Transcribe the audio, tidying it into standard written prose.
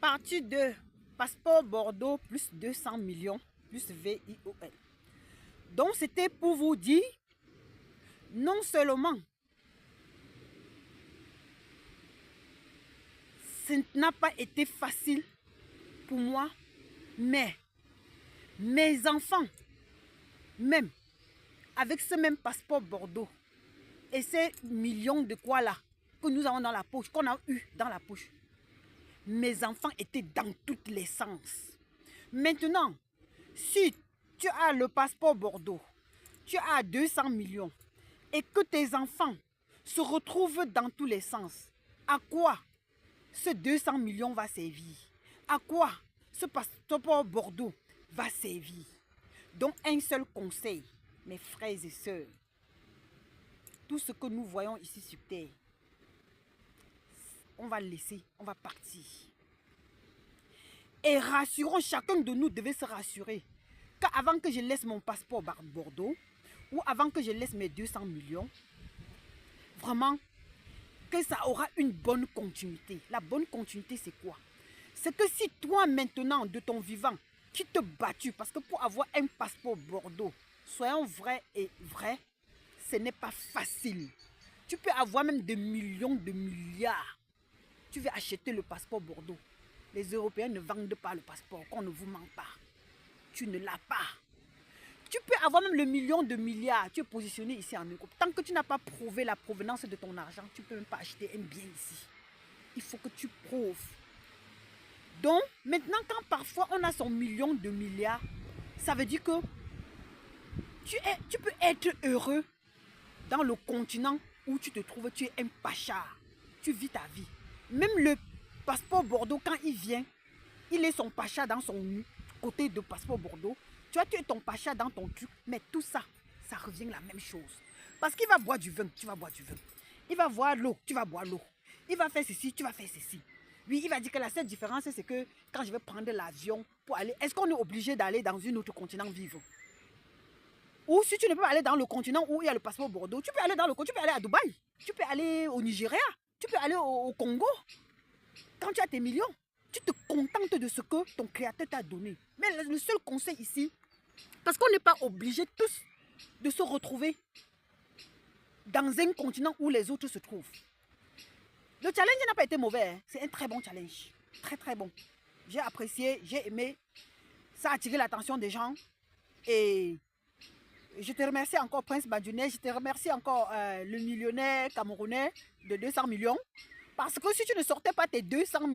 partir de passeport Bordeaux plus 200 millions plus VIOL. Donc c'était pour vous dire, non seulement ce n'a pas été facile pour moi, mais mes enfants, même avec ce même passeport Bordeaux et ces millions de quoi là que nous avons dans la poche, qu'on a eu dans la poche, mes enfants étaient dans tous les sens. Maintenant, si tu as le passeport Bordeaux, tu as 200 millions et que tes enfants se retrouvent dans tous les sens, à quoi ce 200 millions va servir? À quoi ce passeport Bordeaux va servir? Donc un seul conseil, mes frères et sœurs, tout ce que nous voyons ici sur terre, on va laisser, on va partir. Et rassurons, chacun de nous devait se rassurer qu'avant que je laisse mon passeport Bordeaux ou avant que je laisse mes 200 millions, vraiment, que ça aura une bonne continuité. La bonne continuité, c'est quoi? C'est que si toi, maintenant, de ton vivant, tu te battus, parce que pour avoir un passeport Bordeaux, soyons vrais et vrais, ce n'est pas facile. Tu peux avoir même des millions, de milliards. Tu veux acheter le passeport Bordeaux. Les Européens ne vendent pas le passeport, qu'on ne vous ment pas. Tu ne l'as pas. Tu peux avoir même le million de milliards. Tu es positionné ici en Europe. Tant que tu n'as pas prouvé la provenance de ton argent, tu ne peux même pas acheter un bien ici. Il faut que tu prouves. Donc, maintenant, quand parfois on a son million de milliards, ça veut dire que tu peux être heureux dans le continent où tu te trouves. Tu es un pacha. Tu vis ta vie. Même le passeport Bordeaux, quand il vient, il est son pacha dans son côté de passeport Bordeaux. Tu es ton pacha dans ton truc, mais tout ça, ça revient la même chose. Parce qu'il va boire du vin, tu vas boire du vin. Il va boire l'eau, tu vas boire l'eau. Il va faire ceci, tu vas faire ceci. Oui, il va dire que la seule différence, c'est que quand je vais prendre l'avion pour aller... Est-ce qu'on est obligé d'aller dans un autre continent vivre? Ou si tu ne peux pas aller dans le continent où il y a le passeport Bordeaux, tu peux aller dans le continent, tu peux aller à Dubaï, tu peux aller au Nigeria, tu peux aller au Congo. Quand tu as tes millions, tu te contentes de ce que ton créateur t'a donné. Mais le seul conseil ici, parce qu'on n'est pas obligé tous de se retrouver dans un continent où les autres se trouvent. Le challenge n'a pas été mauvais, hein. C'est un très bon challenge. Très très bon. J'ai apprécié, j'ai aimé. Ça a attiré l'attention des gens. Et je te remercie encore Prince Badounet. Je te remercie encore le millionnaire camerounais de 200 millions. Parce que si tu ne sortais pas tes 200